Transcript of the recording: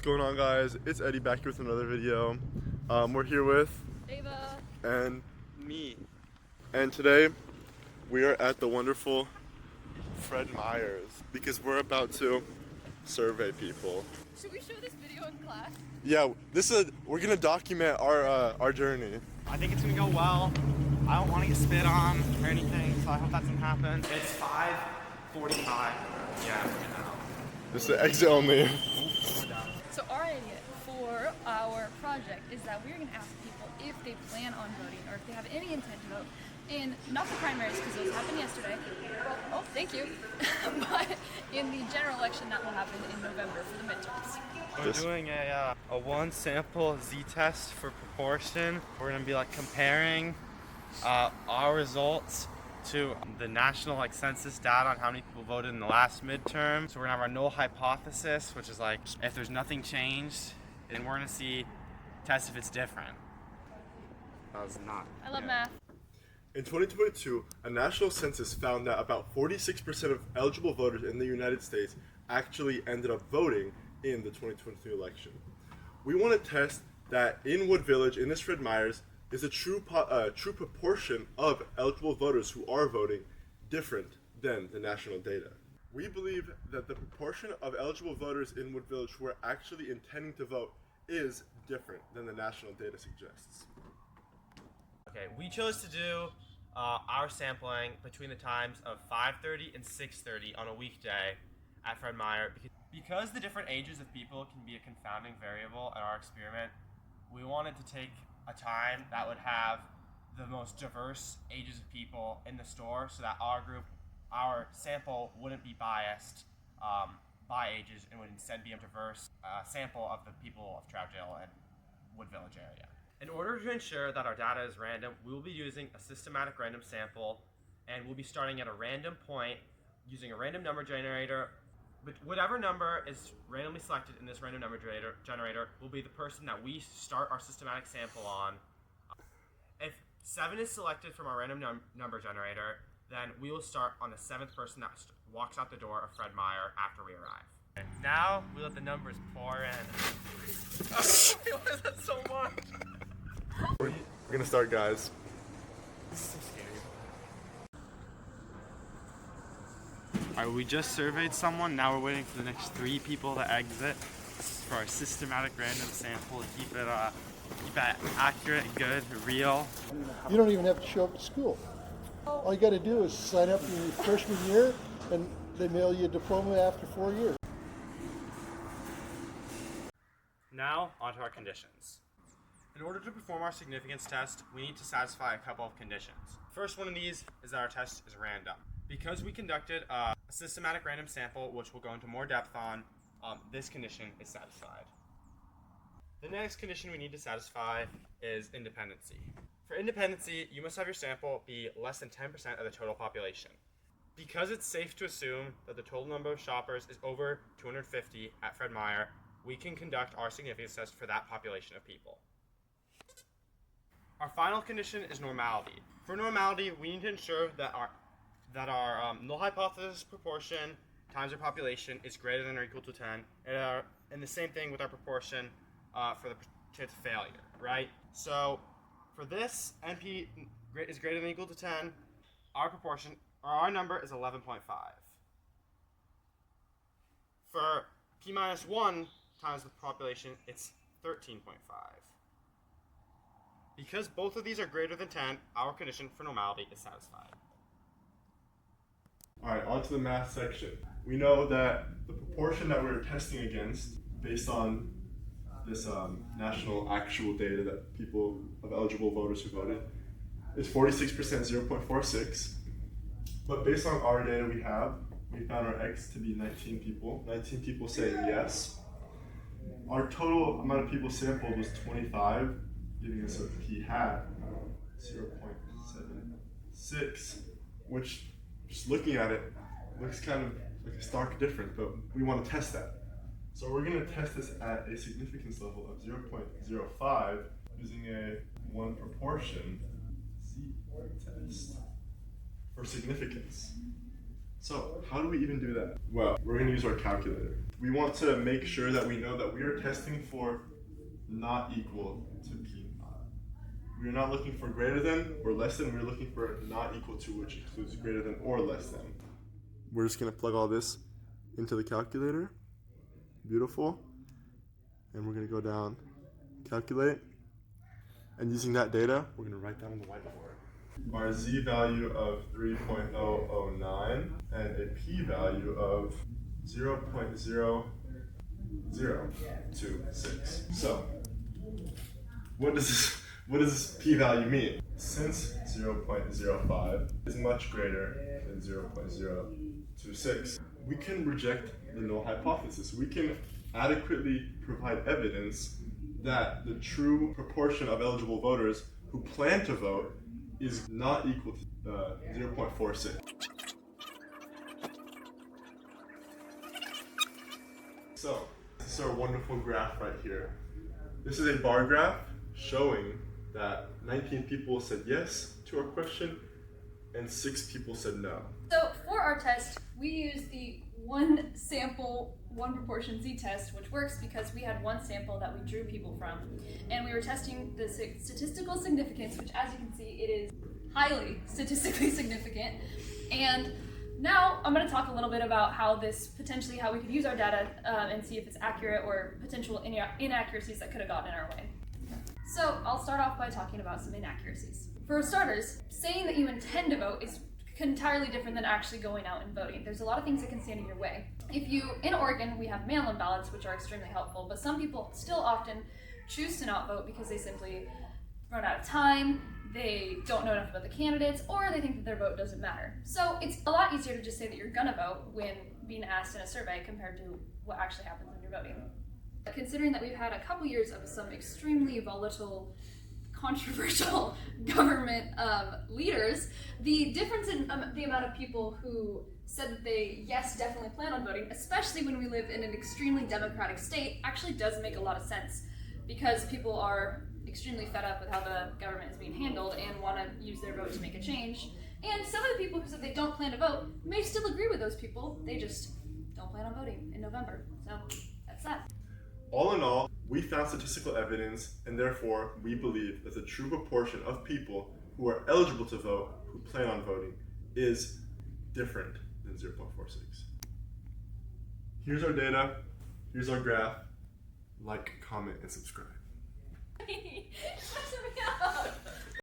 What's going on, guys? It's Eddie back here with another video. We're here with Ava and Me. and today we are at the wonderful Fred Meyers because we're about to survey people. Should we show this video in class? Yeah, we're gonna document our journey. I think it's gonna go well. I don't want to get spit on or anything, so I hope that doesn't happen. It's 5:45. Yeah, This is the exit only. So our idea for our project is that we're going to ask people if they plan on voting or if they have any intent to vote. And not the primaries because those happened yesterday. Well, oh, thank you. But in the general election that will happen in November for the midterms. we're doing a one sample z-test for proportion. We're gonna be like comparing our results to the national census data on how many people voted in the last midterm. So we're gonna have our null hypothesis, which is like if there's nothing changed, then we're gonna test if it's different. That was not. I love math. In 2022, a national census found that about 46% of eligible voters in the United States actually ended up voting in the 2022 election. We want to test that in Wood Village, in this Fred Meyers, is a true proportion of eligible voters who are voting different than the national data. We believe that the proportion of eligible voters in Wood Village who are actually intending to vote is different than the national data suggests. Okay, we chose to do our sampling between the times of 5:30 and 6:30 on a weekday at Fred Meyer. Because the different ages of people can be a confounding variable in our experiment, we wanted to take a time that would have the most diverse ages of people in the store so that our sample wouldn't be biased by ages and would instead be a diverse sample of the people of Troutdale and Wood Village area. In order to ensure that our data is random, we will be using a systematic random sample, and we'll be starting at a random point using a random number generator. But whatever number is randomly selected in this random number generator will be the person that we start our systematic sample on. If 7 is selected from our random number generator, then we will start on the 7th person that walks out the door of Fred Meyer after we arrive. And now we let the numbers pour in. Why is that so much? We're gonna start, guys. This is so scary. Alright, we just surveyed someone. Now we're waiting for the next 3 people to exit for our systematic random sample to keep it accurate, good, real. You don't even have to show up to school. All you got to do is sign up in your freshman year, and they mail you a diploma after 4 years. Now, onto our conditions. In order to perform our significance test, we need to satisfy a couple of conditions. First one of these is that our test is random. Because we conducted a systematic random sample, which we'll go into more depth on, this condition is satisfied. The next condition we need to satisfy is independency. For independency, you must have your sample be less than 10% of the total population. Because it's safe to assume that the total number of shoppers is over 250 at Fred Meyer, we can conduct our significance test for that population of people. Our final condition is normality. For normality, we need to ensure that our null hypothesis proportion times our population is greater than or equal to 10, and the same thing with our proportion for the chance of failure, right? So for this, NP is greater than or equal to 10, our number is 11.5. For P minus 1 times the population, it's 13.5. Because both of these are greater than 10, our condition for normality is satisfied. Alright, on to the math section. We know that the proportion that we're testing against, based on this national actual data that people of eligible voters who voted, is 46%, 0.46. But based on our data we found our X to be 19 people. 19 people saying yes. Our total amount of people sampled was 25, giving us a p-hat 0.76, which, just looking at it, looks kind of like a stark difference, but we want to test that. So we're going to test this at a significance level of 0.05 using a one proportion z-test for significance. So, how do we even do that? Well, we're going to use our calculator. We want to make sure that we know that we are testing for not equal to P naught. We're not looking for greater than or less than, we're looking for not equal to, which includes greater than or less than. We're just going to plug all this into the calculator. Beautiful. And we're going to go down, calculate. And using that data, we're going to write down on the whiteboard our z value of 3.009 and a p value of 0.0026. So, what does this p value mean? Since 0.05 is much greater than 0.026, we can reject the null hypothesis. We can adequately provide evidence that the true proportion of eligible voters who plan to vote is not equal to 0.46. So, this is our wonderful graph right here. This is a bar graph showing that 19 people said yes to our question and 6 people said no. So for our test, we used the one sample, one proportion z-test, which works because we had one sample that we drew people from. And we were testing the statistical significance, which as you can see, it is highly statistically significant. And now I'm going to talk a little bit about how we could use our data and see if it's accurate or potential inaccuracies that could have gotten in our way. So I'll start off by talking about some inaccuracies. For starters, saying that you intend to vote is entirely different than actually going out and voting. There's a lot of things that can stand in your way. In Oregon, we have mail-in ballots, which are extremely helpful, but some people still often choose to not vote because they simply run out of time, they don't know enough about the candidates, or they think that their vote doesn't matter. So it's a lot easier to just say that you're gonna vote when being asked in a survey compared to what actually happens when you're voting. Considering that we've had a couple years of some extremely volatile, controversial government leaders, the difference in the amount of people who said that they, yes, definitely plan on voting, especially when we live in an extremely democratic state, actually does make a lot of sense because people are extremely fed up with how the government is being handled and want to use their vote to make a change. And some of the people who said they don't plan to vote may still agree with those people, they just don't plan on voting in November. So that's that. All in all, we found statistical evidence, and therefore we believe that the true proportion of people who are eligible to vote, who plan on voting, is different than 0.46. Here's our data, here's our graph. Like, comment, and subscribe.